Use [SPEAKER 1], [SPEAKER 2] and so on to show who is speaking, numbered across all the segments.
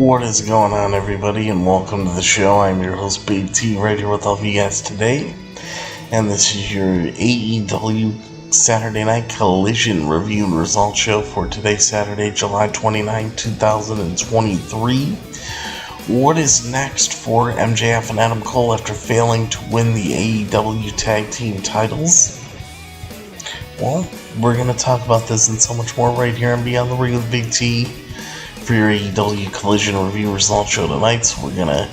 [SPEAKER 1] What is going on, everybody, and welcome to the show. I'm your host, Big T, right here with all of you guys today, and this is your AEW Saturday Night Collision review and results show for today, Saturday, July 29, 2023. What is next for MJF and Adam Cole after failing to win the AEW Tag Team titles? Well, we're going to talk about this and so much more right here on Beyond the Ring with Big T for your AEW Collision review results show tonight. So we're going to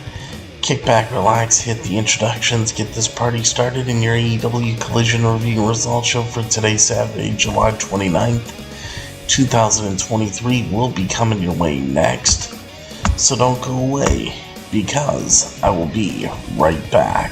[SPEAKER 1] kick back, relax, hit the introductions, get this party started, in your AEW Collision review results show for today, Saturday, July 29th, 2023 will be coming your way next. So don't go away, because I will be right back.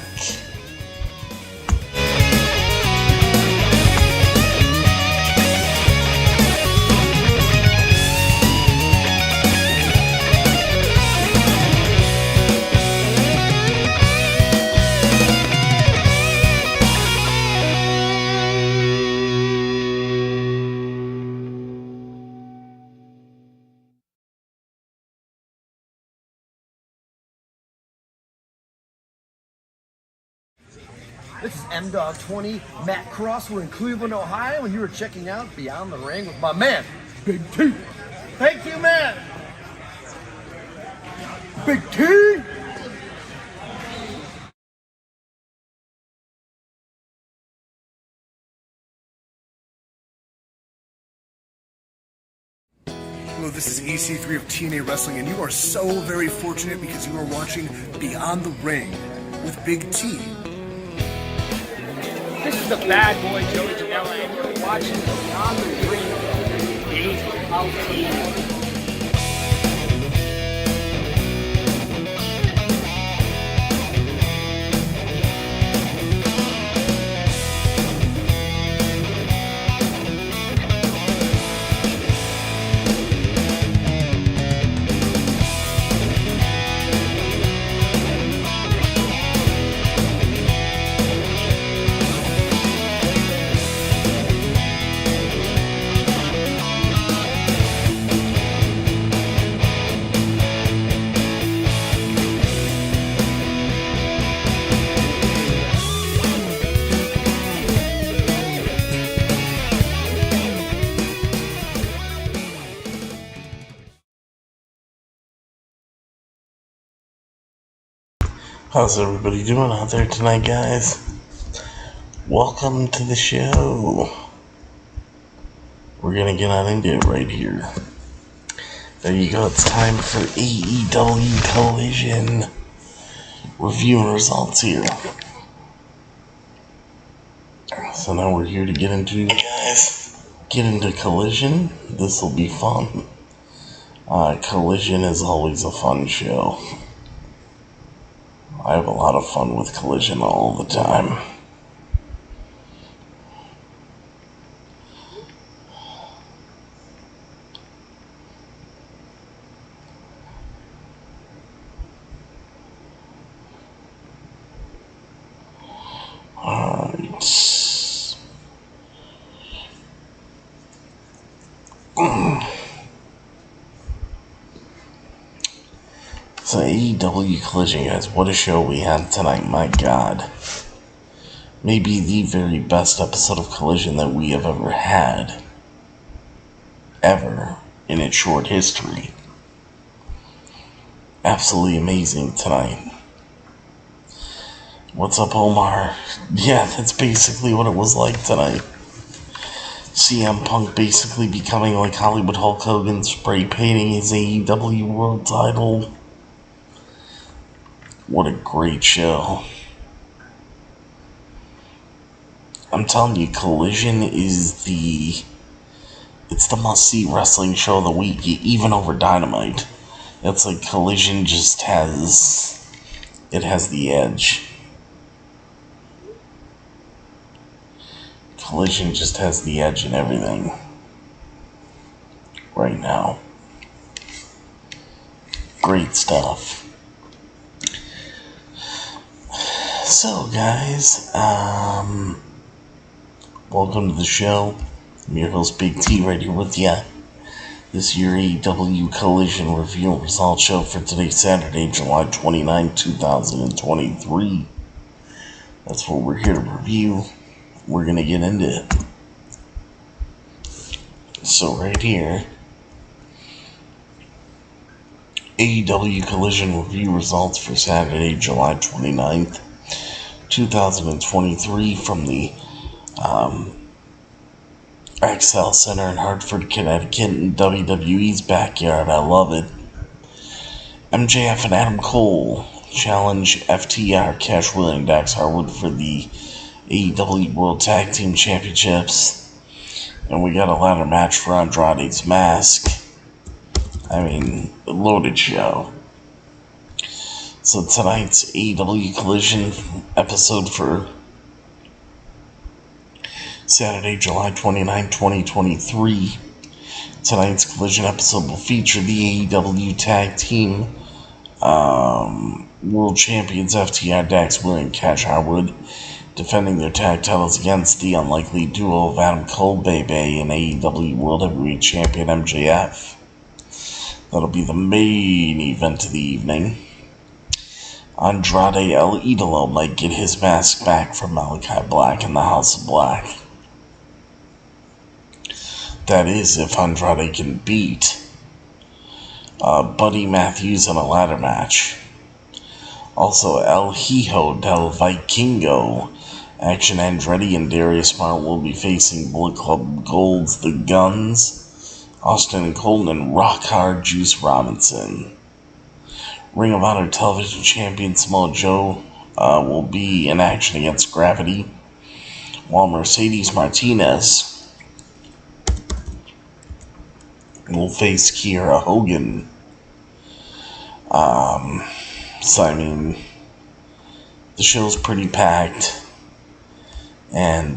[SPEAKER 2] This is M-Dog20, Matt Cross. We're in Cleveland, Ohio, and you are checking out Beyond the Ring with my man, Big T. Thank you, man. Big T.
[SPEAKER 3] Hello, this is EC3 of TNA Wrestling, and you are so very fortunate because you are watching Beyond the Ring with Big T.
[SPEAKER 4] This is the bad boy Joey Janela, and you're watching Beyond the Ring with Big T.
[SPEAKER 1] How's everybody doing out there tonight, guys? Welcome to the show. We're gonna get on into it right here. There you go, it's time for AEW Collision review and results here. So now we're here to get into Collision. This will be fun. Collision is always a fun show. I have a lot of fun with Collision all the time. Alright. So AEW Collision, guys, what a show we had tonight, my god. Maybe the very best episode of Collision that we have ever had. Ever. In its short history. Absolutely amazing tonight. What's up, Omar? Yeah, that's basically what it was like tonight. CM Punk basically becoming like Hollywood Hulk Hogan, spray painting his AEW World title. What a great show. I'm telling you, Collision is it's the must-see wrestling show of the week, even over Dynamite. It's like Collision just has the edge. Collision just has the edge in everything right now. Great stuff. So, guys, welcome to the show. I'm your host, Big T, right here with ya. This is your AEW Collision Review and Results Show for today, Saturday, July 29, 2023. That's what we're here to review. We're going to get into it. So, right here, AEW Collision Review Results for Saturday, July 29th. 2023 from the XL Center in Hartford, Connecticut, in WWE's backyard. I love it. MJF and Adam Cole challenge FTR, Cash Wheeler, and Dax Harwood for the AEW World Tag Team Championships. And we got a ladder match for Andrade's mask. I mean, a loaded show. So tonight's AEW Collision episode for Saturday, July 29, 2023. Tonight's Collision episode will feature the AEW Tag Team World Champions FTR, Dax Wheeler, and Cash Harwood defending their tag titles against the unlikely duo of Adam Cole, Bebe, and AEW World Heavyweight Champion MJF. That'll be the main event of the evening. Andrade El Idolo might get his mask back from Malachi Black in the House of Black. That is, if Andrade can beat Buddy Matthews in a ladder match. Also, El Hijo del Vikingo, Action Andretti, and Darius Smart will be facing Bullet Club Gold's The Guns, Austin and Colton, and Rock Hard Juice Robinson. Ring of Honor Television Champion Samoa Joe will be in action against Gravity, while Mercedes Martinez will face Kiera Hogan. So, I mean, the show's pretty packed. And,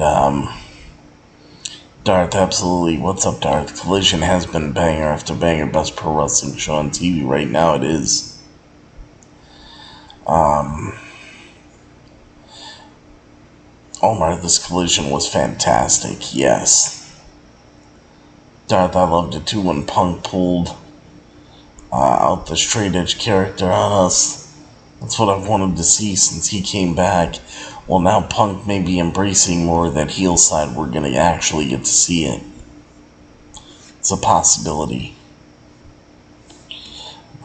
[SPEAKER 1] Darth, absolutely. What's up, Darth? Collision has been banger after banger. Best pro wrestling show on TV right now. It is. Omar, this Collision was fantastic. Yes. Darth, I loved it too when Punk pulled out the straight edge character on us. That's what I've wanted to see since he came back. Well, now Punk may be embracing more of that heel side. We're going to actually get to see it. It's a possibility.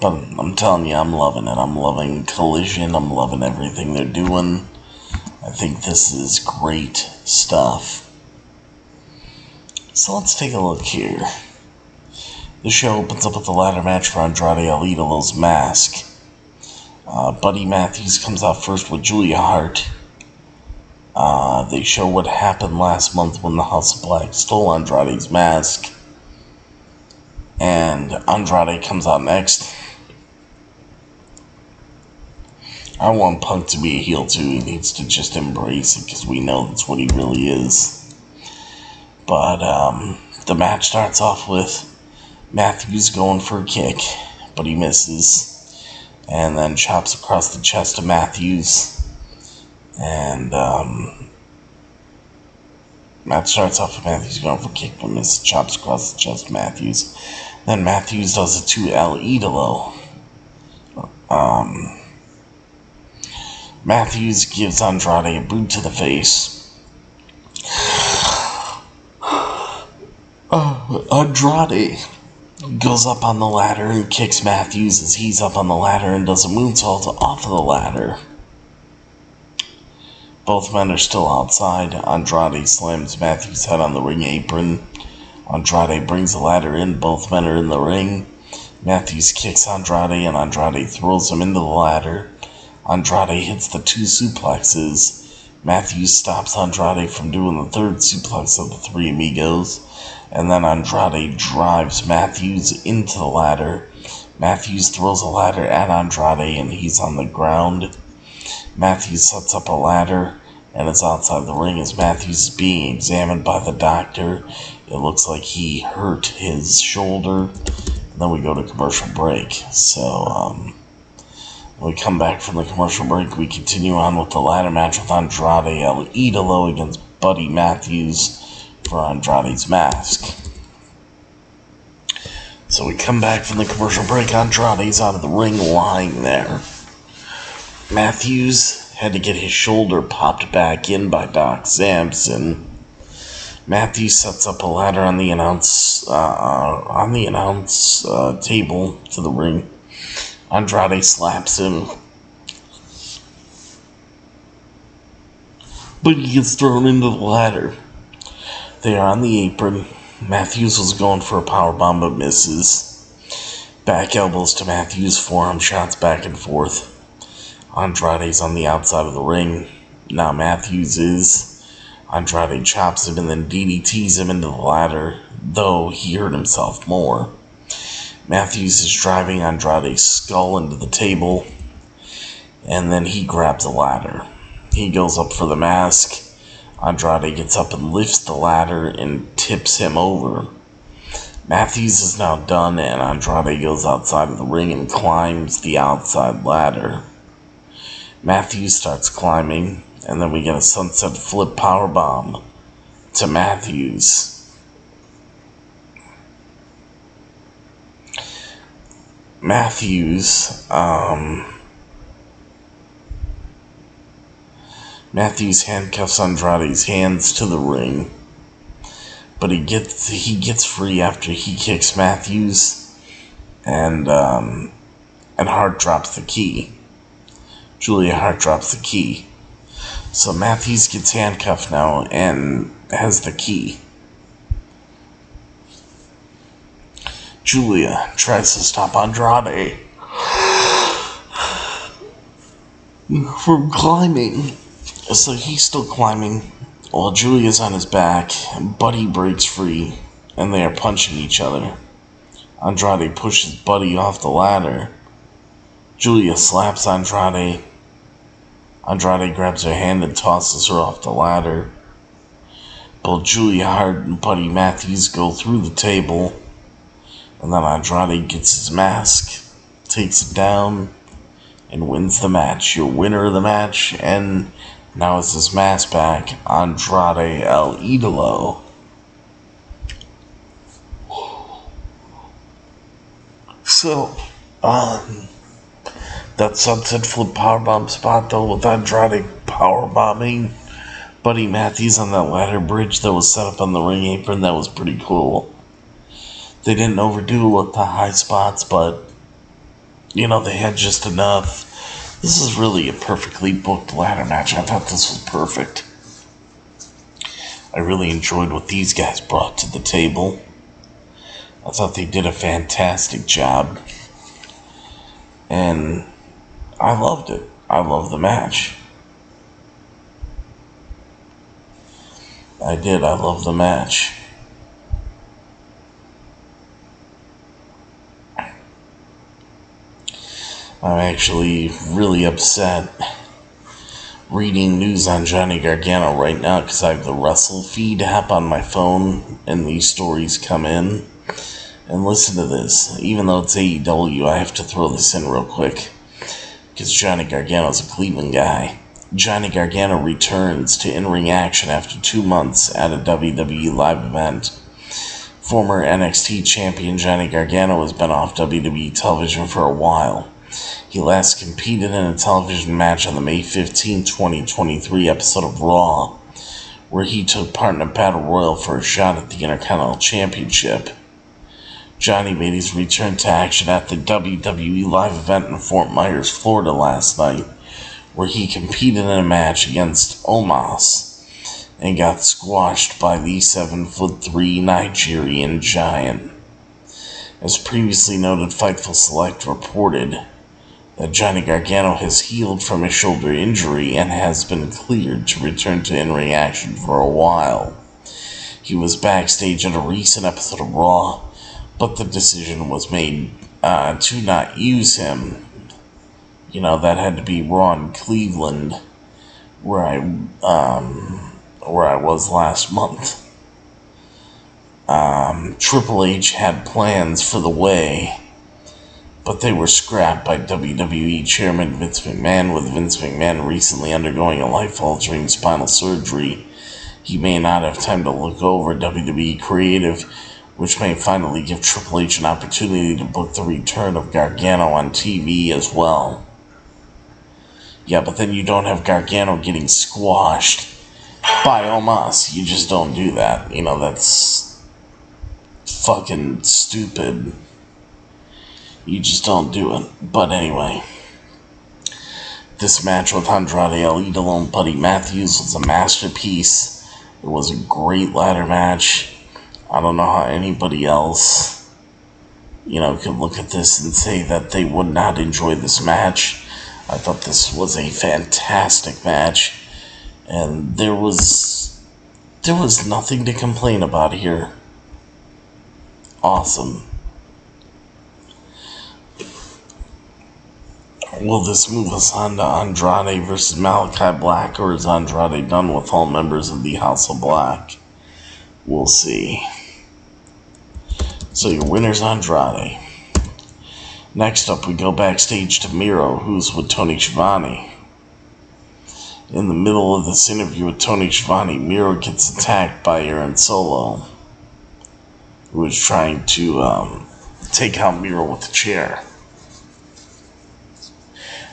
[SPEAKER 1] But I'm telling you, I'm loving it. I'm loving Collision. I'm loving everything they're doing. I think this is great stuff. So let's take a look here. The show opens up with a ladder match for Andrade El Idolo's mask. Buddy Matthews comes out first with Julia Hart. They show what happened last month when the House of Black stole Andrade's mask. And Andrade comes out next. I want Punk to be a heel too. He needs to just embrace it because we know that's what he really is. But the match starts off with Matthews going for a kick, but he misses. And then chops across the chest of Matthews. And match starts off with Matthews going for a kick, but misses. Chops across the chest of Matthews. Then Matthews does a 2L Idolo. Matthews gives Andrade a boot to the face. Andrade goes up on the ladder and kicks Matthews as he's up on the ladder and does a moonsault off of the ladder. Both men are still outside. Andrade slams Matthews' head on the ring apron. Andrade brings the ladder in. Both men are in the ring. Matthews kicks Andrade and Andrade throws him into the ladder. Andrade hits the 2 suplexes. Matthews stops Andrade from doing the 3rd suplex of the 3 Amigos. And then Andrade drives Matthews into the ladder. Matthews throws a ladder at Andrade and he's on the ground. Matthews sets up a ladder and is outside the ring as Matthews is being examined by the doctor. It looks like he hurt his shoulder. And then we go to commercial break. So, when we come back from the commercial break, we continue on with the ladder match with Andrade El Idolo against Buddy Matthews for Andrade's mask. So we come back from the commercial break. Andrade's out of the ring lying there. Matthews had to get his shoulder popped back in by Doc Sampson. Matthews sets up a ladder on the announce table to the ring. Andrade slaps him, but he gets thrown into the ladder. They are on the apron. Matthews was going for a powerbomb but misses. Back elbows to Matthews, forearm shots back and forth. Andrade's on the outside of the ring. Now Matthews is. Andrade chops him and then DDTs him into the ladder, though he hurt himself more. Matthews is driving Andrade's skull into the table, and then he grabs a ladder. He goes up for the mask. Andrade gets up and lifts the ladder and tips him over. Matthews is now done, and Andrade goes outside of the ring and climbs the outside ladder. Matthews starts climbing, and then we get a sunset flip powerbomb to Matthews. Matthews handcuffs Andrade's hands to the ring, but he gets free after he kicks Matthews, and Hart drops the key. Julia Hart drops the key, so Matthews gets handcuffed now and has the key. Julia tries to stop Andrade from climbing. So he's still climbing while Julia's on his back. Buddy breaks free and they are punching each other. Andrade pushes Buddy off the ladder. Julia slaps Andrade. Andrade grabs her hand and tosses her off the ladder. Both Julia Hart and Buddy Matthews go through the table. And then Andrade gets his mask, takes it down, and wins the match. Your winner of the match, and now has his mask back, Andrade El Idolo. So, that sunset flip powerbomb spot though, with Andrade powerbombing Buddy Matthews on that ladder bridge that was set up on the ring apron, that was pretty cool. They didn't overdo with the high spots, but, you know, they had just enough. This is really a perfectly booked ladder match. I thought this was perfect. I really enjoyed what these guys brought to the table. I thought they did a fantastic job. And I loved it. I loved the match. I did. I loved the match. I'm actually really upset reading news on Johnny Gargano right now because I have the Wrestle feed app on my phone and these stories come in. And listen to this. Even though it's AEW, I have to throw this in real quick because Johnny Gargano's a Cleveland guy. Johnny Gargano returns to in-ring action after 2 months at a WWE live event. Former NXT champion Johnny Gargano has been off WWE television for a while. He last competed in a television match on the May 15, 2023 episode of Raw, where he took part in a battle royal for a shot at the Intercontinental Championship. Johnny made his return to action at the WWE live event in Fort Myers, Florida last night, where he competed in a match against Omos and got squashed by the 7'3" Nigerian giant. As previously noted, Fightful Select reported that Johnny Gargano has healed from his shoulder injury and has been cleared to return to in-ring action for a while. He was backstage at a recent episode of Raw, but the decision was made to not use him. You know, that had to be Raw in Cleveland, where I was last month. Triple H had plans for the way, but they were scrapped by WWE Chairman Vince McMahon. With Vince McMahon recently undergoing a life-altering spinal surgery, he may not have time to look over WWE creative, which may finally give Triple H an opportunity to book the return of Gargano on TV as well. Yeah, but then you don't have Gargano getting squashed by Omos. You just don't do that. You know, that's fucking stupid. You just don't do it. But anyway, this match with Andrade, Allin, and Buddy Matthews was a masterpiece. It was a great ladder match. I don't know how anybody else, could look at this and say that they would not enjoy this match. I thought this was a fantastic match, and there was nothing to complain about here. Awesome. Will this move us on to Andrade versus Malachi Black, or is Andrade done with all members of the House of Black? We'll see. So your winner's Andrade. Next up, we go backstage to Miro, who's with Tony Schiavone. In the middle of this interview with Tony Schiavone, Miro gets attacked by Aaron Solo, who is trying to take out Miro with a chair.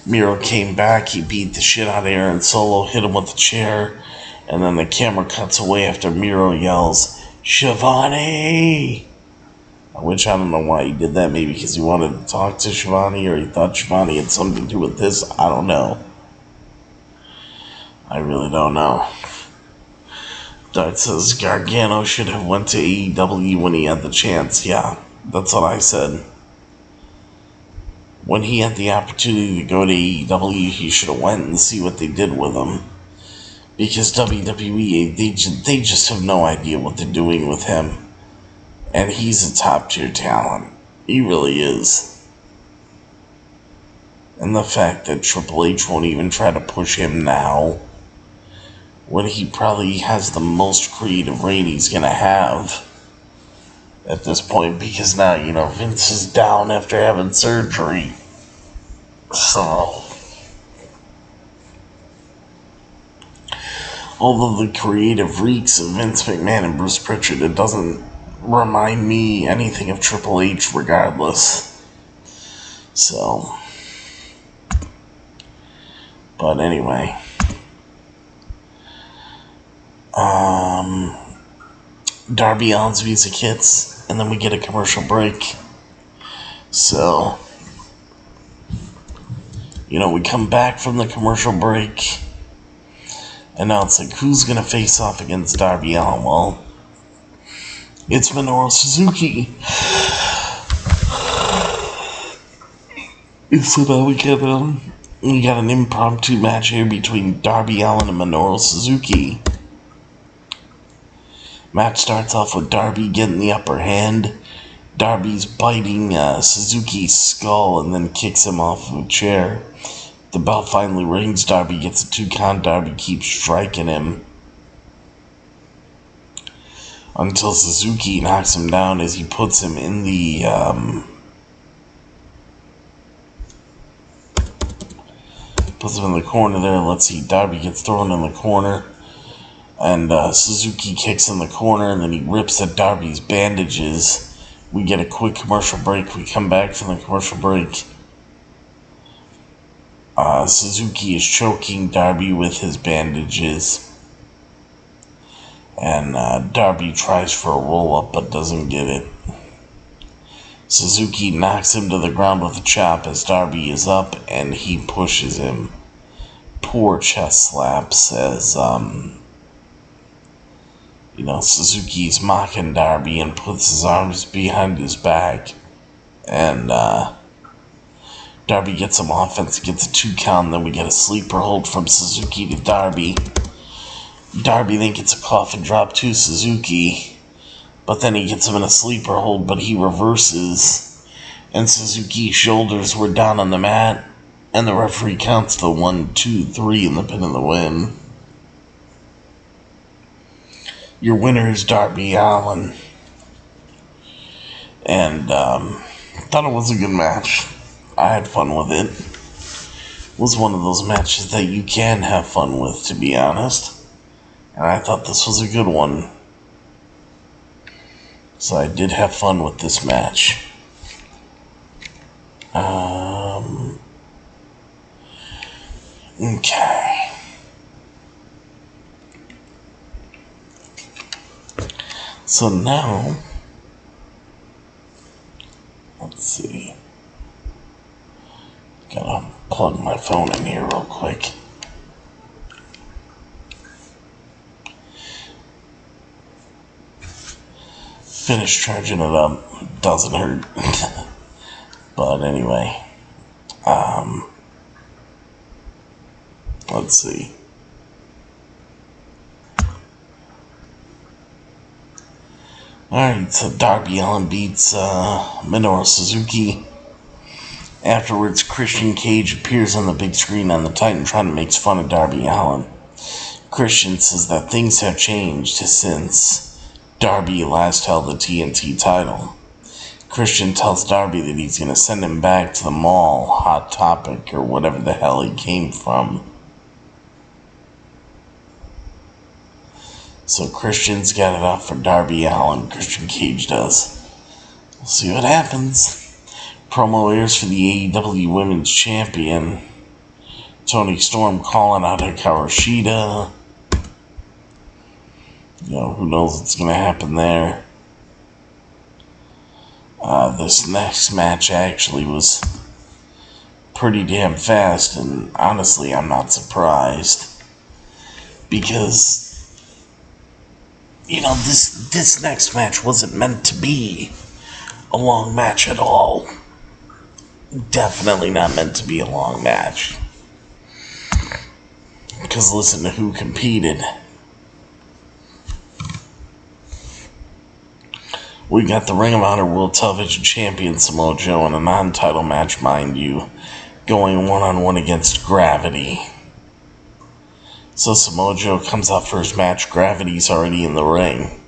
[SPEAKER 1] Miro came back, he beat the shit out of Aaron Solo, hit him with the chair, and then the camera cuts away after Miro yells, "Schiavone!" Which I don't know why he did that. Maybe because he wanted to talk to Schiavone, or he thought Schiavone had something to do with this. I don't know. I really don't know. Dart says Gargano should have went to AEW when he had the chance. Yeah, that's what I said. When he had the opportunity to go to AEW, he should have went and see what they did with him. Because WWE, they just have no idea what they're doing with him. And he's a top-tier talent. He really is. And the fact that Triple H won't even try to push him now, when he probably has the most creative reign he's going to have at this point, because now, Vince is down after having surgery. So, although the creative reeks of Vince McMahon and Bruce Pritchard, it doesn't remind me anything of Triple H regardless. So, but anyway, Darby Allin's music hits, and then we get a commercial break. So, we come back from the commercial break, and now it's like, who's gonna face off against Darby Allin? Well, it's Minoru Suzuki. So now we got an impromptu match here between Darby Allin and Minoru Suzuki. Match starts off with Darby getting the upper hand. Darby's biting Suzuki's skull and then kicks him off of a chair. The bell finally rings. Darby gets a 2 count. Darby keeps striking him until Suzuki knocks him down as he puts him in the corner there. Let's see, Darby gets thrown in the corner, and Suzuki kicks in the corner, and then he rips at Darby's bandages. We get a quick commercial break. We come back from the commercial break. Suzuki is choking Darby with his bandages. And Darby tries for a roll-up but doesn't get it. Suzuki knocks him to the ground with a chop as Darby is up and he pushes him. Poor chest slaps as, Suzuki's mocking Darby and puts his arms behind his back. And Darby gets some offense, gets a 2 count, and then we get a sleeper hold from Suzuki to Darby. Darby then gets a coffin drop to Suzuki, but then he gets him in a sleeper hold, but he reverses, and Suzuki's shoulders were down on the mat, and the referee counts the 1, 2, 3 in the pin of the win. Your winner is Darby Allin, and thought it was a good match. I had fun with it. It was one of those matches that you can have fun with, to be honest. And I thought this was a good one. So I did have fun with this match. Okay. So now, let's see. Gotta plug my phone in here real quick. Finish charging it up. Doesn't hurt. But anyway. Let's see. Alright, so Darby Allin beats Minoru Suzuki. Afterwards, Christian Cage appears on the big screen on the Titantron and makes fun of Darby Allin. Christian says that things have changed since Darby last held the TNT title. Christian tells Darby that he's going to send him back to the mall, Hot Topic, or whatever the hell he came from. So Christian's got it out for Darby Allin. Christian Cage does. We'll see what happens. Promo airs for the AEW Women's Champion. Toni Storm calling out Hikaru Shida. Who knows what's going to happen there. This next match actually was pretty damn fast, and honestly, I'm not surprised. Because, this next match wasn't meant to be a long match at all. Definitely not meant to be a long match. Because listen to who competed. We got the Ring of Honor World Television Champion Samoa Joe in a non-title match, mind you, going one-on-one against Gravity. So Samoa Joe comes out for his match. Gravity's already in the ring.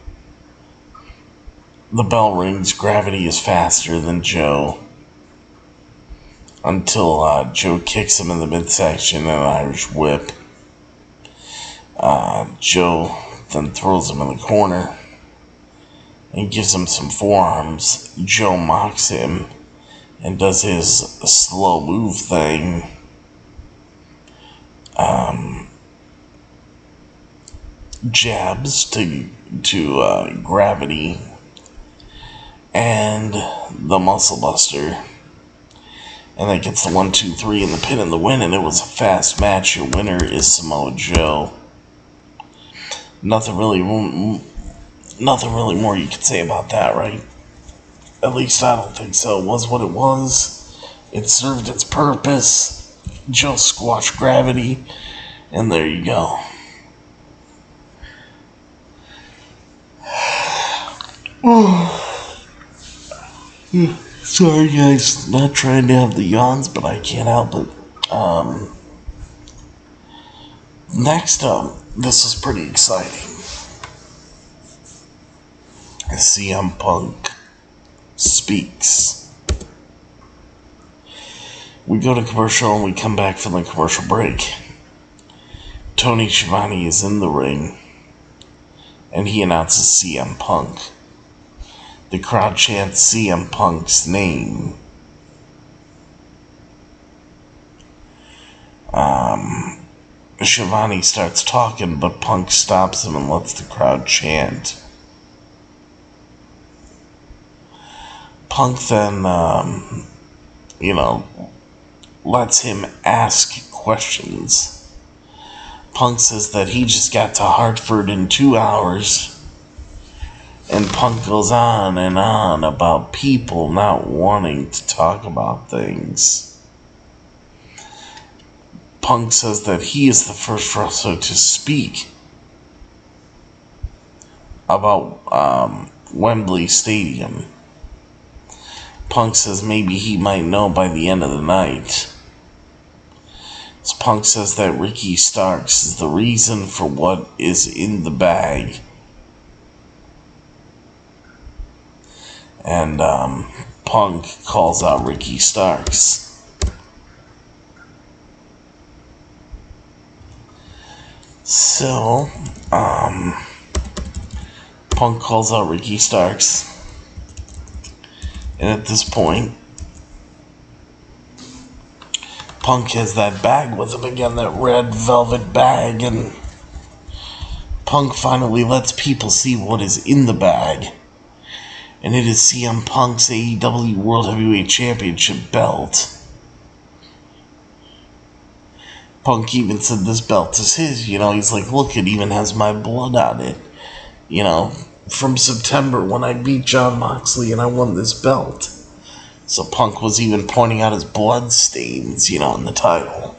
[SPEAKER 1] The bell rings. Gravity is faster than Joe. Until Joe kicks him in the midsection and an Irish whip. Joe then throws him in the corner and gives him some forearms. Joe mocks him and does his slow move thing. Jabs to Gravity and the Muscle Buster. And that gets the 1, 2, 3 in the pin and the win, and it was a fast match. Your winner is Samoa Joe. Nothing really more you could say about that, right? At least I don't think so. It was what it was. It served its purpose. Joe squashed Gravity, and there you go. Sorry guys, not trying to have the yawns, but I can't help it. Next up, this is pretty exciting. CM Punk speaks. We go to commercial and we come back from the commercial break. Tony Schiavone is in the ring and he announces CM Punk. The crowd chants CM Punk's name. Schiavone starts talking, but Punk stops him and lets the crowd chant. Punk then, lets him ask questions. Punk says that he just got to Hartford in 2 hours. And Punk goes on and on about people not wanting to talk about things. Punk says that he is the first wrestler to speak about Wembley Stadium. Punk says maybe he might know by the end of the night. So Punk says that Ricky Starks is the reason for what is in the bag. And Punk calls out Ricky Starks. So, Punk calls out Ricky Starks. And at this point, Punk has that bag with him again, that red velvet bag, and Punk finally lets people see what is in the bag. And it is CM Punk's AEW World Heavyweight Championship belt. Punk even said this belt is his, he's like, look, it even has my blood on it. From September when I beat Jon Moxley and I won this belt. So Punk was even pointing out his blood stains, in the title.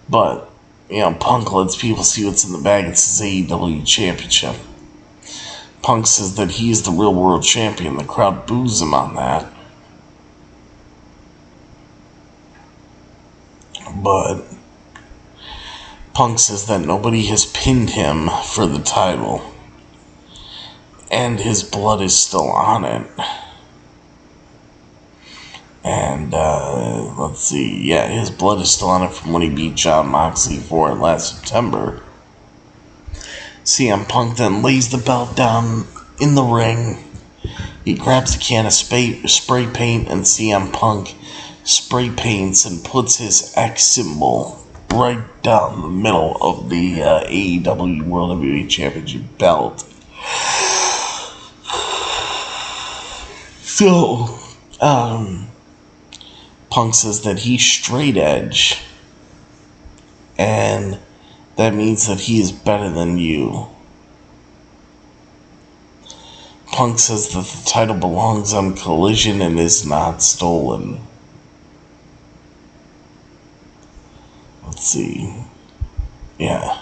[SPEAKER 1] But, Punk lets people see what's in the bag. It's his AEW Championship. Punk says that he is the real world champion. The crowd boos him on that. But Punk says that nobody has pinned him for the title. And his blood is still on it. And, let's see. Yeah, his blood is still on it from when he beat Jon Moxley for it last September. CM Punk then lays the belt down in the ring. He grabs a can of spray paint, and CM Punk spray paints and puts his X symbol right down the middle of the AEW World Heavyweight Championship belt. So, Punk says that he's straight edge, and that means that he is better than you. Punk says that the title belongs on Collision and is not stolen. Let's see. Yeah.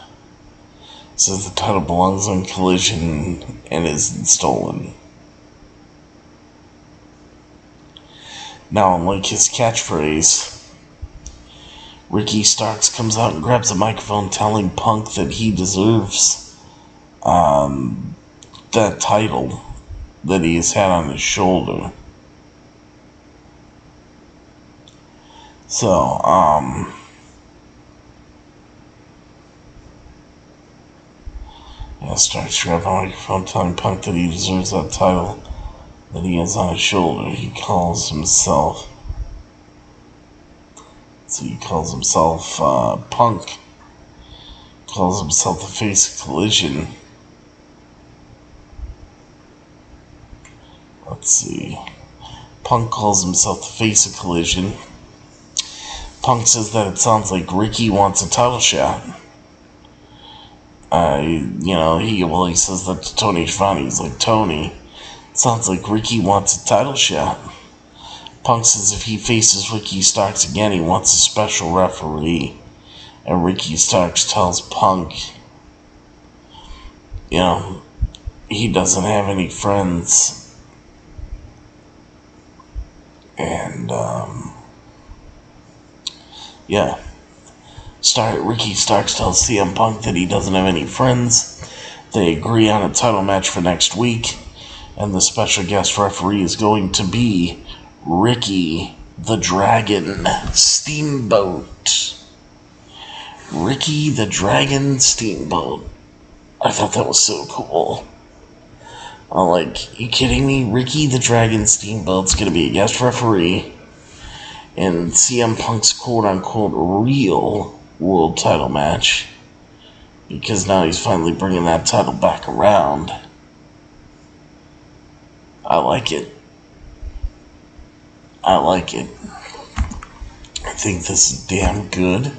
[SPEAKER 1] Says the title belongs on Collision and isn't stolen. Now, unlike his catchphrase, Ricky Starks comes out and grabs a microphone telling Punk that he deserves that title that he has had on his shoulder. So, Starks grabs a microphone telling Punk that he deserves that title that he has on his shoulder. He calls himself Punk calls himself the face of Collision. Let's see. Punk calls himself the face of Collision. Punk says that it sounds like Ricky wants a title shot. He says that to Tony Schiavone. He's like, Tony, it sounds like Ricky wants a title shot. Punk says if he faces Ricky Starks again, he wants a special referee. And Ricky Starks tells Punk, he doesn't have any friends And, yeah. Ricky Starks tells CM Punk that he doesn't have any friends. They agree on a title match for next week. And the special guest referee is going to be Ricky the Dragon Steamboat. Ricky the Dragon Steamboat. I thought that was so cool. I'm like, are you kidding me? Ricky the Dragon Steamboat's gonna be a guest referee in CM Punk's quote-unquote real world title match. Because now he's finally bringing that title back around. I like it. I think this is damn good.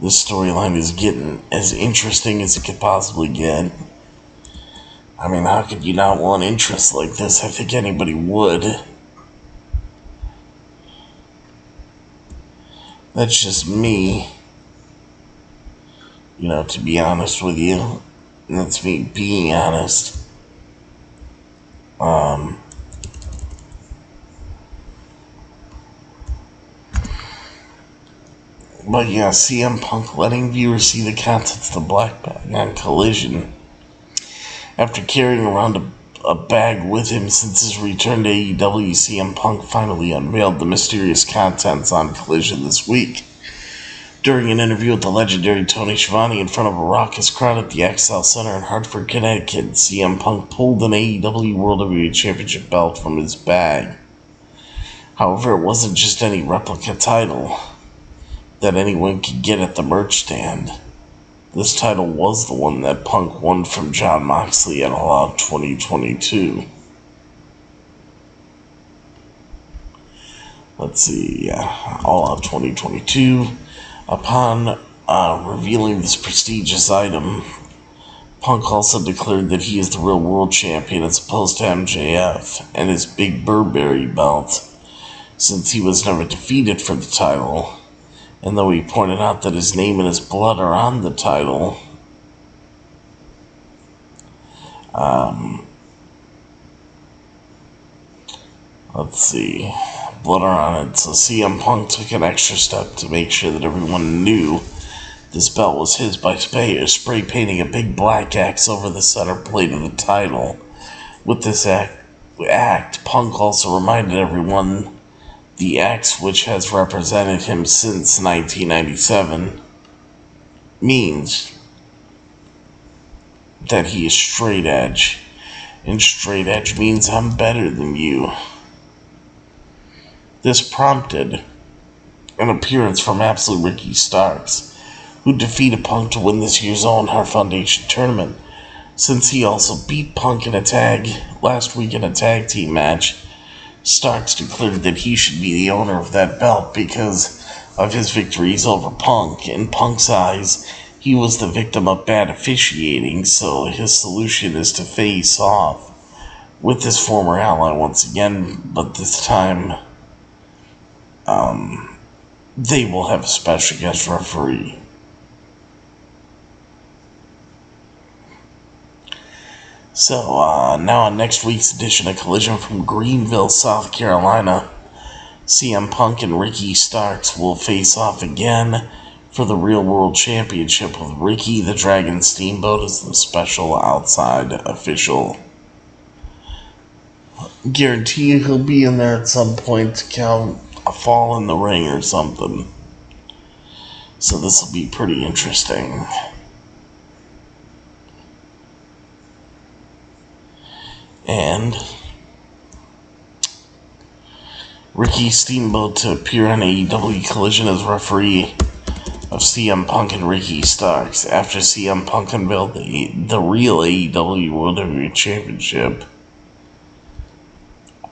[SPEAKER 1] This storyline is getting as interesting as it could possibly get. I mean, how could you not want interest like this? I think anybody would. That's just me. You know, to be honest with you. And that's me being honest. But yeah, CM Punk letting viewers see the contents of the black bag on Collision. After carrying around a bag with him since his return to AEW, CM Punk finally unveiled the mysterious contents on Collision this week. During an interview with the legendary Tony Schiavone in front of a raucous crowd at the XL Center in Hartford, Connecticut, CM Punk pulled an AEW World Heavyweight Championship belt from his bag. However, it wasn't just any replica title that anyone could get at the merch stand. This title was the one that Punk won from Jon Moxley at All Out 2022. Let's see, All Out 2022. Upon revealing this prestigious item, Punk also declared that he is the real world champion as opposed to MJF and his Big Burberry belt, since he was never defeated for the title. And though he pointed out that his name and his blood are on the title, let's see, blood are on it. So CM Punk took an extra step to make sure that everyone knew this belt was his by spray painting a big black X over the center plate of the title. With this act, Punk also reminded everyone the X, which has represented him since 1997, means that he is straight edge. And straight edge means I'm better than you. This prompted an appearance from Absolute Ricky Starks, who defeated Punk to win this year's Owen Hart Foundation tournament. Since he also beat Punk last week in a tag team match, Starks declared that he should be the owner of that belt because of his victories over Punk. In Punk's eyes, he was the victim of bad officiating, so his solution is to face off with his former ally once again, but this time, they will have a special guest referee. So, now on next week's edition of Collision from Greenville, South Carolina, CM Punk and Ricky Starks will face off again for the Real World Championship with Ricky the Dragon Steamboat as the special outside official. Guarantee you he'll be in there at some point to count a fall in the ring or something. So this will be pretty interesting. And Ricky Steamboat to appear on AEW Collision as referee of CM Punk and Ricky Starks after CM Punk unveiled the real AEW World Heavyweight Championship.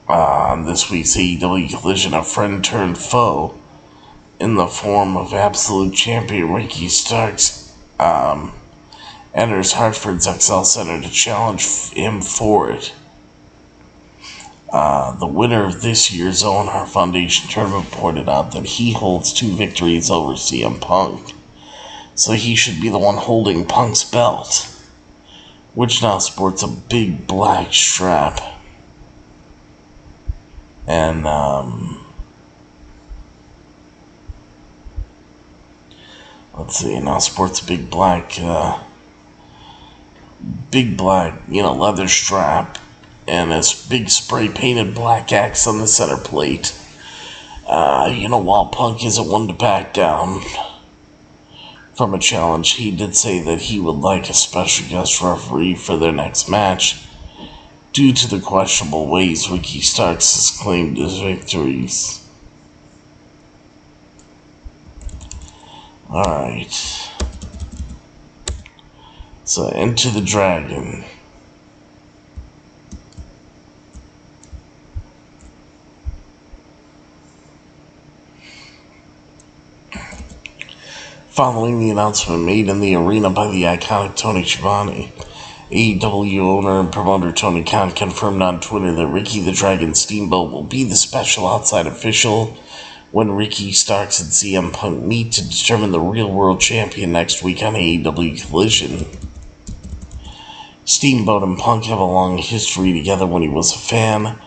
[SPEAKER 1] On this week's AEW Collision, a friend turned foe in the form of Absolute Champion Ricky Starks enters Hartford's XL Center to challenge him for it. The winner of this year's Owen Hart Foundation tournament pointed out that he holds 2 victories over CM Punk, so he should be the one holding Punk's belt, which now sports a big black strap. And, let's see, now sports a big black, leather strap and a big spray painted black X on the center plate. While Punk isn't one to back down from a challenge, he did say that he would like a special guest referee for their next match due to the questionable ways Ricky Starks has claimed his victories. Alright. So, Enter the Dragon. Following the announcement made in the arena by the iconic Tony Schiavone, AEW owner and promoter Tony Khan confirmed on Twitter that Ricky the Dragon Steamboat will be the special outside official when Ricky Starks and CM Punk meet to determine the real world champion next week on AEW Collision. Steamboat and Punk have a long history together. When he was a fan,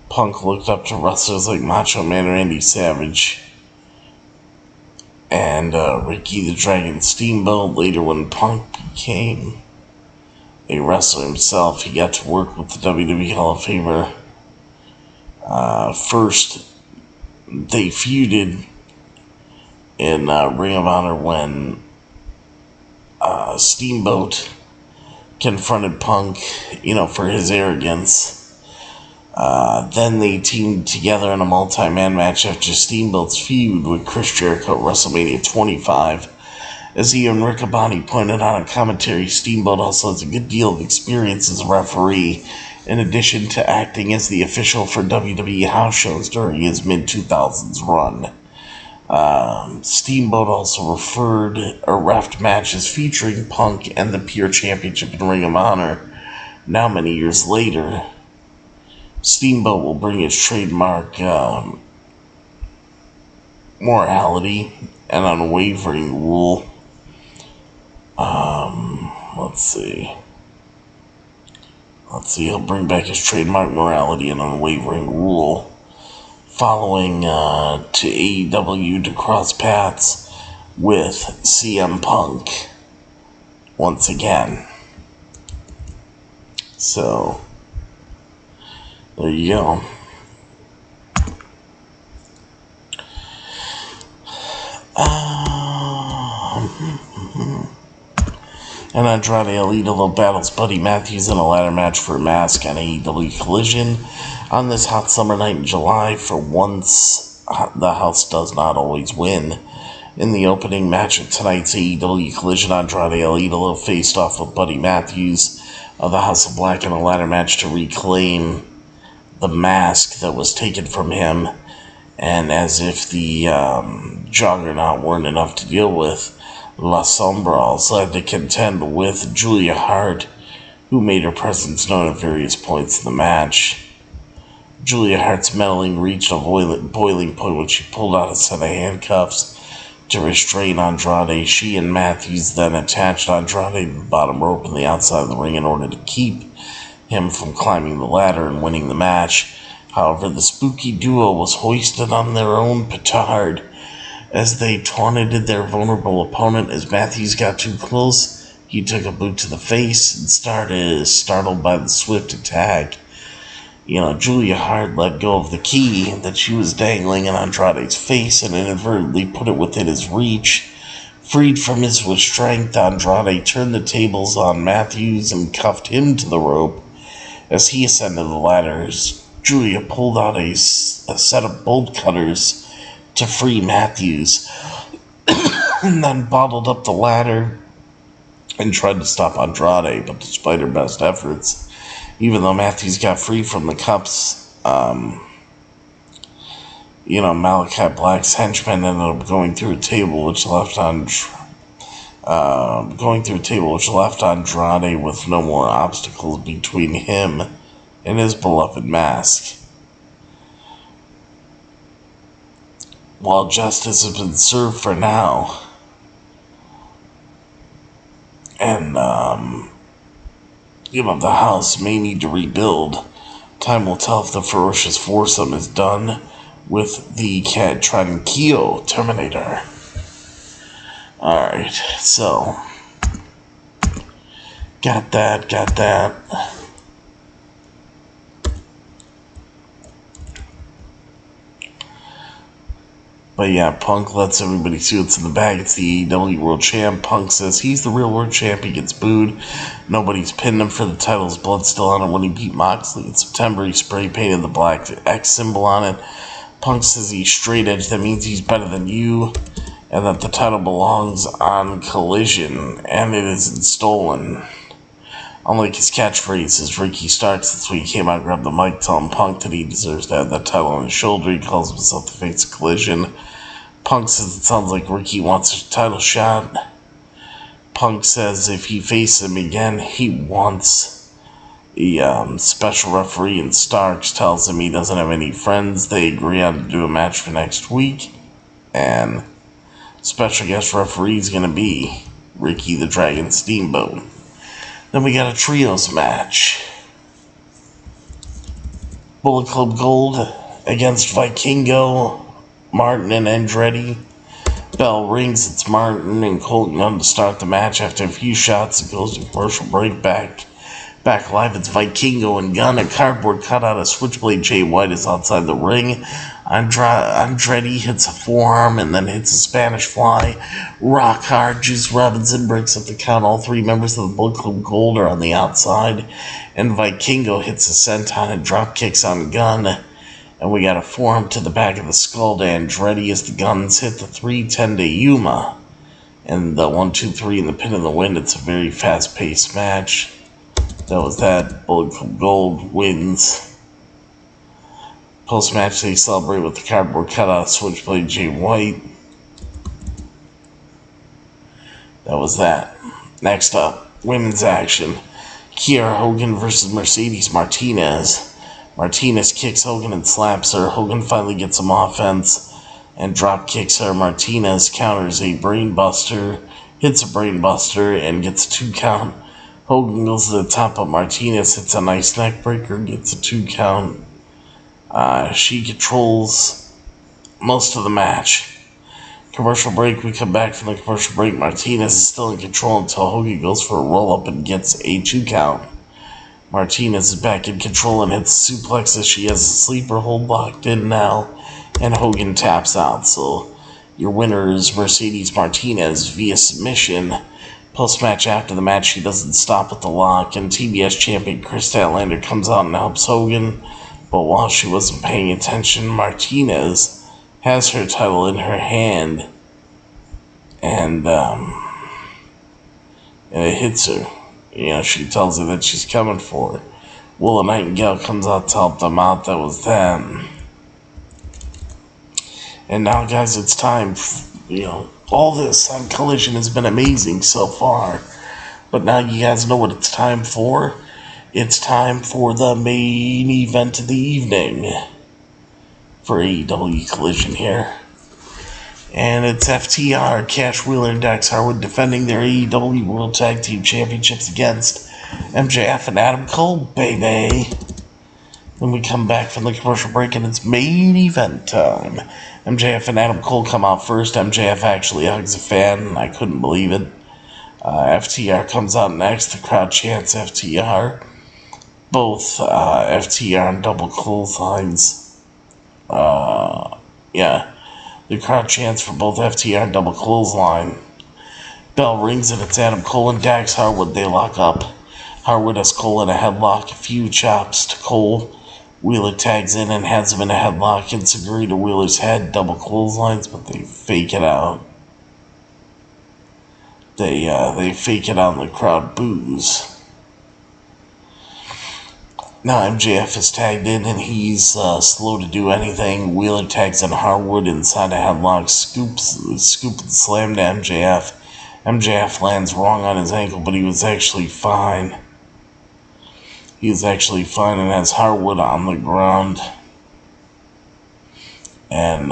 [SPEAKER 1] Punk looked up to wrestlers like Macho Man or Randy Savage. And Ricky the Dragon Steamboat, later when Punk became a wrestler himself, he got to work with the WWE Hall of Famer. First, they feuded in Ring of Honor when Steamboat confronted Punk, for his arrogance. Then they teamed together in a multi-man match after Steamboat's feud with Chris Jericho at WrestleMania 25. As Ian Riccaboni pointed out on commentary, Steamboat also has a good deal of experience as a referee, in addition to acting as the official for WWE house shows during his mid-2000s run. Steamboat also reffed matches featuring Punk and the Pure Championship in Ring of Honor. Now, many years later, Steamboat will bring his trademark morality and unwavering rule. Let's see, he'll bring back his trademark morality and unwavering rule, following to AEW to cross paths with CM Punk once again. So, there you go. And Andrade Alito battles Buddy Matthews in a ladder match for a mask on AEW Collision on this hot summer night in July. For once, the house does not always win. In the opening match of tonight's AEW Collision, Andrade Alito faced off with Buddy Matthews of the House of Black in a ladder match to reclaim the mask that was taken from him. And as if the Juggernaut weren't enough to deal with, La Sombra also had to contend with Julia Hart, who made her presence known at various points in the match. Julia Hart's meddling reached a boiling point when she pulled out a set of handcuffs to restrain Andrade. She and Matthews then attached Andrade to the bottom rope on the outside of the ring in order to keep him from climbing the ladder and winning the match. However, the spooky duo was hoisted on their own petard as they taunted their vulnerable opponent. As Matthews got too close, he took a boot to the face and startled by the swift attack. Julia Hart let go of the key that she was dangling in Andrade's face and inadvertently put it within his reach. Freed from his strength, Andrade turned the tables on Matthews and cuffed him to the rope. As he ascended the ladders, Julia pulled out a set of bolt cutters to free Matthews, and then bottled up the ladder and tried to stop Andrade, but despite her best efforts, even though Matthews got free from the cuffs, Malachi Black's henchman ended up going through a table which left Andrade with no more obstacles between him and his beloved mask. While justice has been served for now, and the house may need to rebuild, Time will tell if the ferocious foursome is done with the Cat Tranquillo Terminator. Alright, so got that. But yeah, Punk lets everybody see what's in the bag. It's the AEW World Champ. Punk says he's the real World Champ. He gets booed. Nobody's pinned him for the title. His blood's still on him when he beat Moxley in September. He spray painted the black X symbol on it. Punk says he's straight edge. That means he's better than you. And that the title belongs on Collision. And it isn't stolen. Unlike his catchphrase, as Ricky Starks, that's when he came out and grabbed the mic, telling Punk that he deserves to have that title on his shoulder. He calls himself the face of Collision. Punk says it sounds like Ricky wants a title shot. Punk says if he faces him again, he wants a special referee, and Starks tells him he doesn't have any friends. They agree on to do a match for next week, and special guest referee is going to be Ricky the Dragon Steamboat. Then we got a trios match. Bullet Club Gold against Vikingo, Martin, and Andrade. Bell rings, it's Martin and Colton Gunn to start the match. After a few shots, it goes to commercial break. Back live, it's Vikingo and Gunn. A cardboard cutout of Switchblade Jay White is outside the ring. Andrade hits a forearm and then hits a Spanish fly. Rock hard. Juice Robinson breaks up the count. All three members of the Bullet Club Gold are on the outside. And Vikingo hits a senton and drop kicks on Gunn. And we got a forearm to the back of the skull to Andrade as the Guns hit the 310 to Yuma. And the 1-2-3 in the pin in the wind. It's a very fast-paced match. That was that. Bullet Club Gold wins. Post-match, they celebrate with the cardboard cutout of Switchblade Jay White. That was that. Next up, women's action. Kiera Hogan versus Mercedes Martinez. Martinez kicks Hogan and slaps her. Hogan finally gets some offense and drop kicks her. Martinez counters a brainbuster, hits a brainbuster, and gets a 2 count. Hogan goes to the top, but Martinez hits a nice neck breaker, gets a 2 count. She controls most of the match. Commercial break, we come back from the commercial break. Martinez is still in control until Hogan goes for a roll-up and gets a 2 count. Martinez is back in control and hits suplex as she has a sleeper hold locked in now, and Hogan taps out. So your winner is Mercedes Martinez via submission. Post-match, after the match, she doesn't stop with the lock, and TBS champion Chris Statlander comes out and helps Hogan. But while she wasn't paying attention, Martinez has her title in her hand, and it hits her. You know, she tells her that she's coming for it. Willow Nightingale comes out to help them out. That was them. And now, guys, it's time. All this on Collision has been amazing so far. But now you guys know what it's time for. It's time for the main event of the evening for AEW Collision here. And it's FTR, Cash Wheeler and Dax Harwood defending their AEW World Tag Team Championships against MJF and Adam Cole, baby. When we come back from the commercial break and it's main event time. MJF and Adam Cole come out first. MJF actually hugs a fan. I couldn't believe it. FTR comes out next. The crowd chants FTR. Both FTR and double clotheslines. The crowd chants for both FTR and double clothesline. Bell rings and it's Adam Cole and Dax Harwood. They lock up. Harwood has Cole in a headlock. A few chops to Cole. Wheeler tags in and has him in a headlock. Enziguri to Wheeler's head. Double clotheslines, but they fake it out. They fake it out and the crowd boos. Now MJF is tagged in and he's slow to do anything. Wheeler tags in Harwood inside a headlock, scoop and slam to MJF. MJF lands wrong on his ankle, but he was actually fine. He was actually fine and has Harwood on the ground. And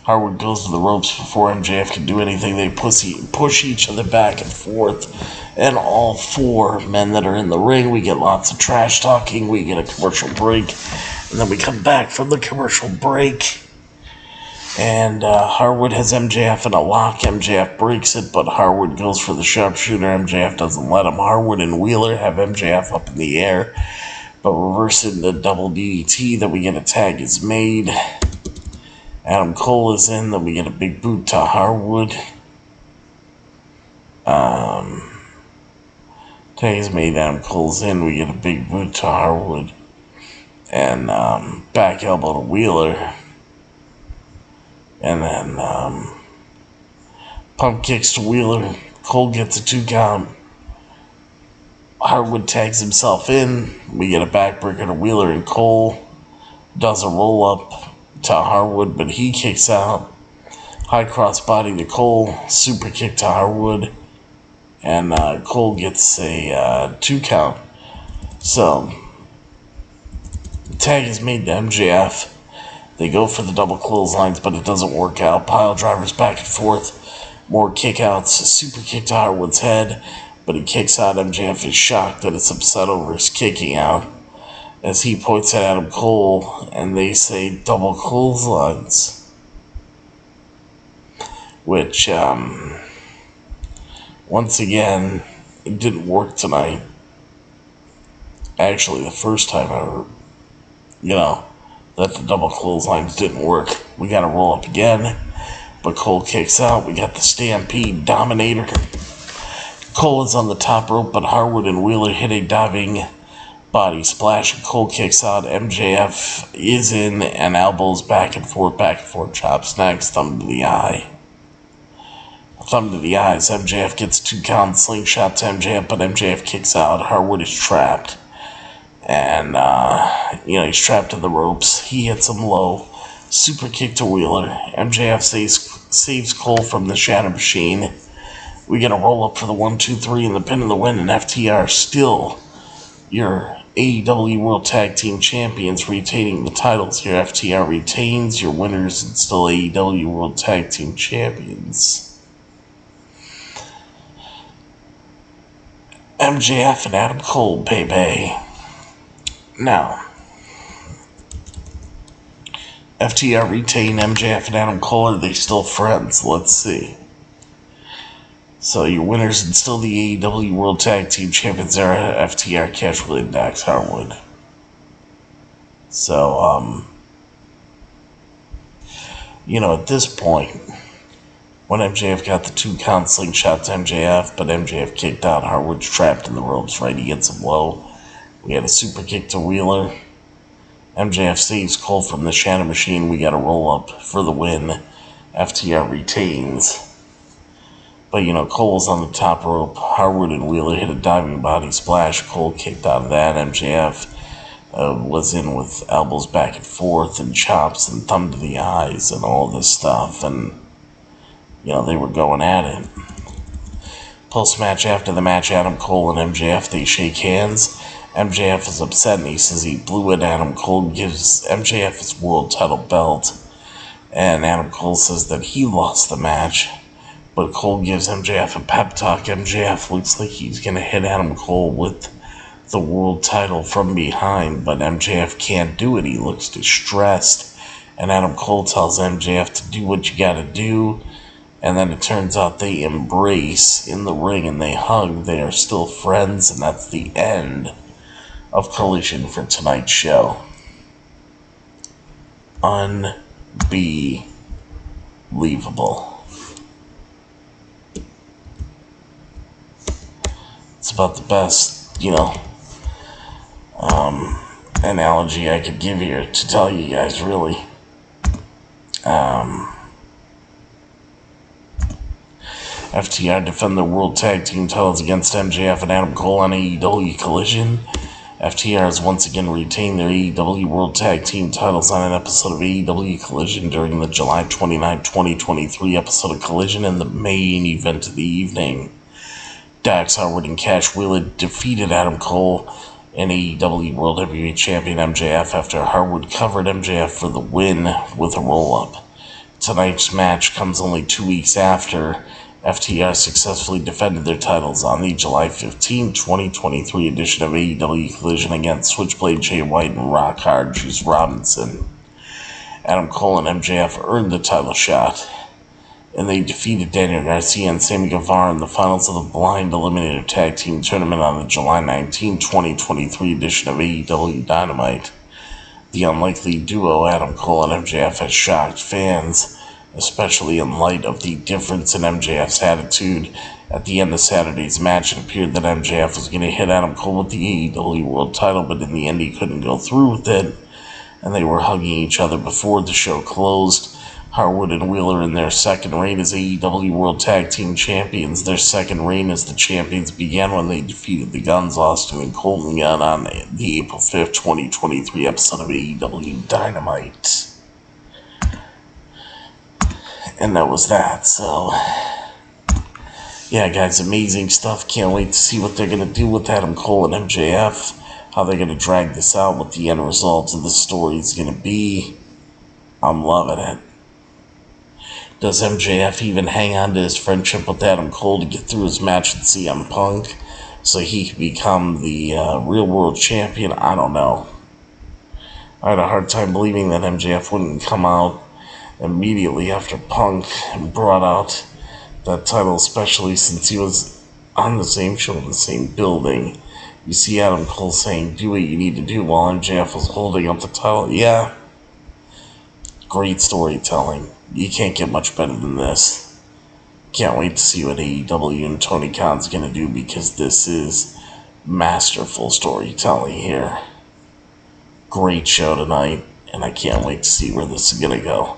[SPEAKER 1] Harwood goes to the ropes before MJF can do anything. They push each other back and forth. And all four men that are in the ring, we get lots of trash talking. We get a commercial break. And then we come back from the commercial break. And Harwood has MJF in a lock. MJF breaks it, but Harwood goes for the sharpshooter. MJF doesn't let him. Harwood and Wheeler have MJF up in the air, but reverse it into double DDT. Then we get a tag is made. Adam Cole is in. Then we get a big boot to Harwood. Tag is made. Adam Cole's in. We get a big boot to Harwood. And back elbow to Wheeler. And then pump kicks to Wheeler. Cole gets a 2 count. Harwood tags himself in. We get a backbreaker to Wheeler, and Cole does a roll up to Harwood, but he kicks out. High cross body to Cole. Super kick to Harwood. And Cole gets a 2 count. So, tag is made to MJF. They go for the double clotheslines, but it doesn't work out. Pile drivers back and forth. More kickouts. A super kick to Harwood's head, but he kicks out. MJF is shocked that it's upset over his kicking out, as he points at Adam Cole, and they say double clotheslines. Which, once again, it didn't work tonight. Actually, the first time ever, that the double clotheslines didn't work. We got to roll up again, but Cole kicks out. We got the Stampede Dominator. Cole is on the top rope, but Harwood and Wheeler hit a diving body splash, and Cole kicks out. MJF is in, and elbows back and forth, chops next, thumb to the eye. Thumb to the eyes. MJF gets 2 count, slingshot to MJF, but MJF kicks out. Harwood is trapped. And, he's trapped to the ropes. He hits him low. Super kick to Wheeler. MJF saves Cole from the Shadow Machine. We get a roll up for the 1-2-3 and the pin in the win. And FTR still your AEW World Tag Team Champions, retaining the titles here. FTR retains your winners and still AEW World Tag Team Champions. MJF and Adam Cole, baby. Now, FTR retain MJF and Adam Cole. Are they still friends? Let's see. So your winners and still the AEW World Tag Team Champions are FTR, Casual and Dax Harwood. So, at this point, when MJF got the 2 count slingshot to MJF, but MJF kicked out, Harwood's trapped in the ropes, right? He gets him low. We got a super kick to Wheeler. MJF saves Cole from the Shadow Machine. We got a roll up for the win. FTR retains. But, Cole's on the top rope. Harwood and Wheeler hit a diving body splash. Cole kicked out of that. MJF was in with elbows back and forth and chops and thumb to the eyes and all this stuff. And, they were going at it. Post-match, after the match, Adam Cole and MJF, they shake hands. MJF is upset and he says he blew it. Adam Cole gives MJF his world title belt. And Adam Cole says that he lost the match. But Cole gives MJF a pep talk. MJF looks like he's going to hit Adam Cole with the world title from behind. But MJF can't do it. He looks distressed. And Adam Cole tells MJF to do what you got to do. And then it turns out they embrace in the ring and they hug. They are still friends. And that's the end of Collision for tonight's show. Unbelievable. It's about the best, analogy I could give here to tell you guys, really. FTR defend their World Tag Team titles against MJF and Adam Cole on AEW Collision. FTR has once again retained their AEW World Tag Team titles on an episode of AEW Collision during the July 29, 2023 episode of Collision and the main event of the evening. Dax Harwood and Cash Wheeler defeated Adam Cole and AEW World Heavyweight Champion MJF after Harwood covered MJF for the win with a roll-up. tonight's match comes only 2 weeks after FTR successfully defended their titles on the July 15, 2023 edition of AEW Collision against Switchblade Jay White and Rock Hard Juice Robinson. Adam Cole and MJF earned the title shot, and they defeated Daniel Garcia and Sammy Guevara in the finals of the Blind Eliminator Tag Team Tournament on the July 19, 2023 edition of AEW Dynamite. The unlikely duo Adam Cole and MJF has shocked fans, especially in light of the difference in MJF's attitude at the end of Saturday's match. It appeared that MJF was going to hit Adam Cole with the AEW World title, but in the end he couldn't go through with it, and they were hugging each other before the show closed. Harwood and Wheeler in their second reign as AEW World Tag Team Champions. Their second reign as the champions began when they defeated the Guns, Austin and Colton Gunn on the April 5th, 2023 episode of AEW Dynamite. And that was that. So, yeah, guys, amazing stuff. Can't wait to see what they're going to do with Adam Cole and MJF, how they're going to drag this out, what the end result of the story is going to be. I'm loving it. Does MJF even hang on to his friendship with Adam Cole to get through his match with CM Punk so he can become the real world champion? I don't know. I had a hard time believing that MJF wouldn't come out immediately after Punk brought out that title, especially since he was on the same show in the same building. You see Adam Cole saying, "Do what you need to do," while MJF was holding up the title. Yeah. Great storytelling. You can't get much better than this. Can't wait to see what AEW and Tony Khan's going to do, because this is masterful storytelling here. Great show tonight, and I can't wait to see where this is going to go.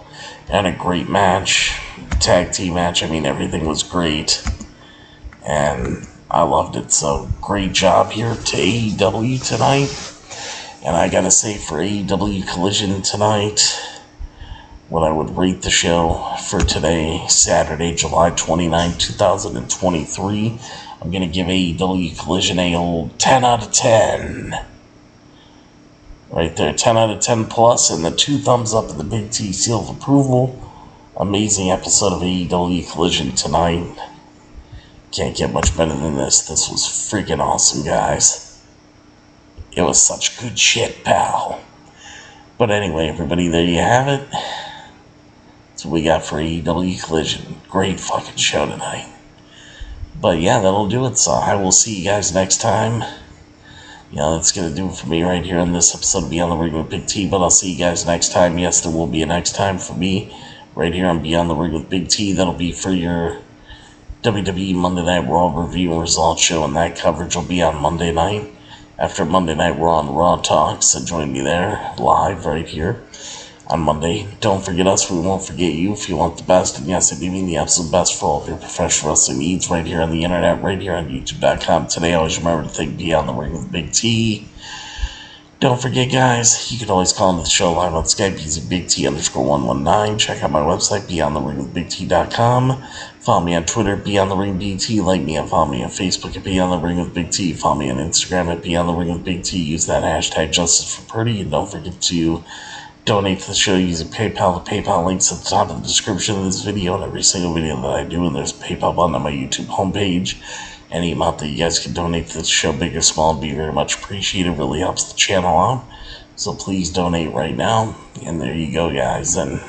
[SPEAKER 1] And a great match. Tag team match. I mean, everything was great. And I loved it. So, great job here to AEW tonight. And I gotta say, for AEW Collision tonight, what I would rate the show for today, Saturday, July 29, 2023, I'm going to give AEW Collision a old 10 out of 10. Right there, 10 out of 10 plus, and the 2 thumbs up and the big T seal of approval. Amazing episode of AEW Collision tonight. Can't get much better than this. This was freaking awesome, guys. It was such good shit, pal. But anyway, everybody, there you have it. That's what we got for AEW Collision. Great fucking show tonight. But yeah, that'll do it. So I will see you guys next time. Yeah, that's going to do it for me right here on this episode of Beyond the Ring with Big T. But I'll see you guys next time. Yes, there will be a next time for me right here on Beyond the Ring with Big T. That'll be for your WWE Monday Night Raw review and results show. And that coverage will be on Monday night. After Monday Night Raw and Raw Talk. So join me there live right here on Monday. Don't forget us, we won't forget you. If you want the best, and yes, I do mean the absolute best for all of your professional wrestling needs, right here on the internet, right here on YouTube.com. Today, always remember to think Beyond the Ring with Big T. Don't forget, guys, you can always call into the show live on Skype using BigT_119. Check out my website, BeyondTheRingWithBigT.com. Follow me on Twitter, Beyond the Ring BT. Like me and follow me on Facebook at Beyond the Ring with Big T. Follow me on Instagram at Beyond the Ring with Big T. Use that hashtag Justice for Purdy, and don't forget to donate to the show using PayPal. The PayPal link's at the top of the description of this video and every single video that I do, and there's a PayPal button on my YouTube homepage. Any amount that you guys can donate to the show, big or small, would be very much appreciated. It really helps the channel out. So please donate right now. And there you go, guys. And,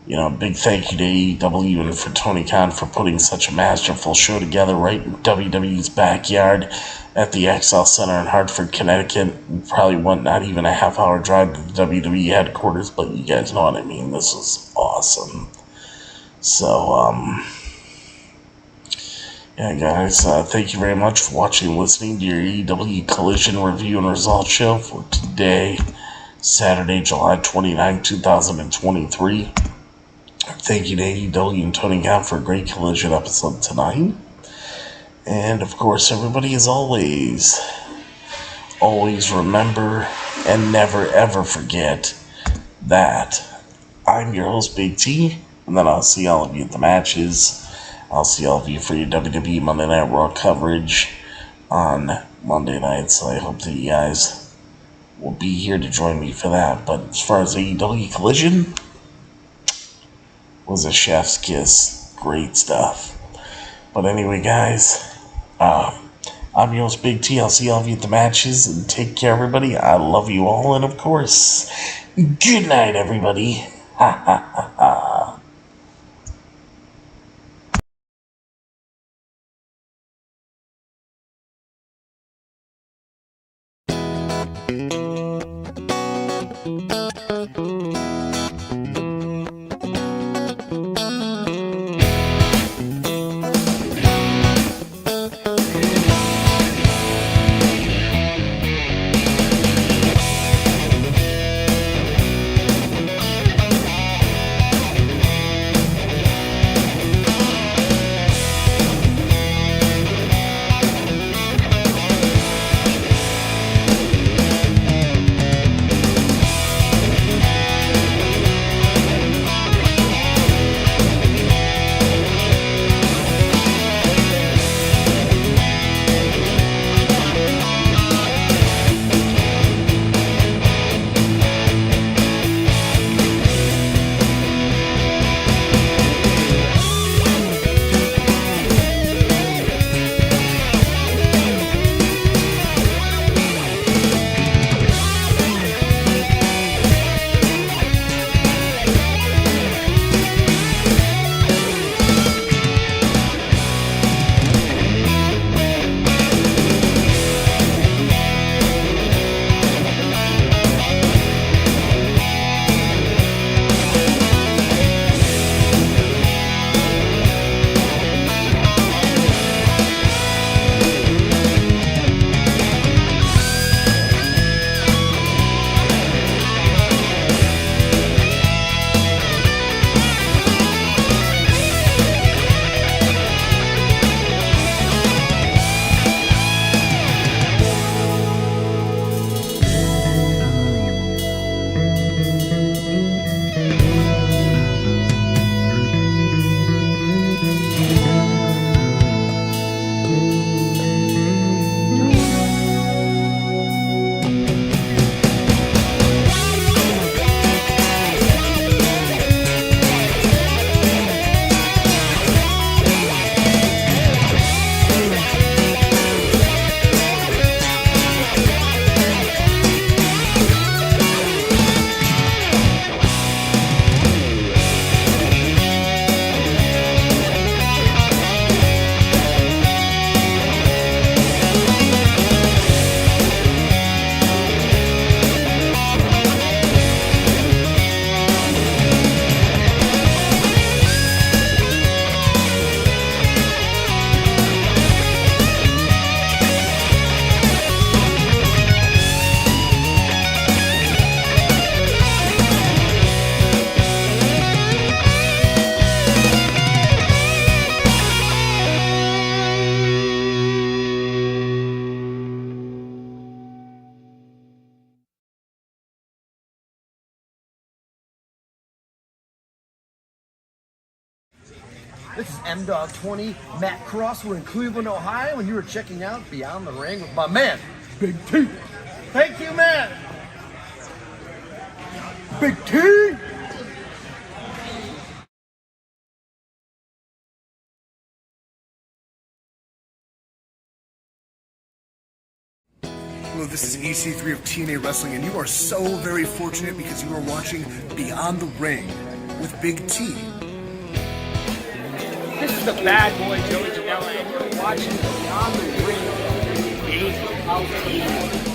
[SPEAKER 1] you know, big thank you to AEW and for Tony Khan for putting such a masterful show together right in WWE's backyard at the XL Center in Hartford, Connecticut. We probably went not even a half-hour drive to the WWE headquarters, but you guys know what I mean. This was awesome. So, yeah, guys, thank you very much for watching and listening to your AEW Collision review and results show for today, Saturday, July 29, 2023. Thank you to AEW and Tony Khan for a great Collision episode tonight. And, of course, everybody, as always remember and never, ever forget that I'm your host, Big T, and then I'll see all of you at the matches. I'll see all of you for your WWE Monday Night Raw coverage on Monday night, so I hope that you guys will be here to join me for that. But as far as AEW Collision, was a chef's kiss. Great stuff. But anyway, guys, I'm your host, Big T. I'll see all of you at the matches, and take care, everybody. I love you all, and of course, good night, everybody. Ha ha ha ha.
[SPEAKER 2] This is M-Dog 20, Matt Cross. We're in Cleveland, Ohio, and you are checking out Beyond the Ring with my man, Big T. Thank you, man. Big T.
[SPEAKER 3] Hello, this is EC3 of TNA Wrestling, and you are so very fortunate because you are watching Beyond the Ring with Big T.
[SPEAKER 4] This is the bad boy Joey Janela, and you're watching Beyond the Ring. AEW.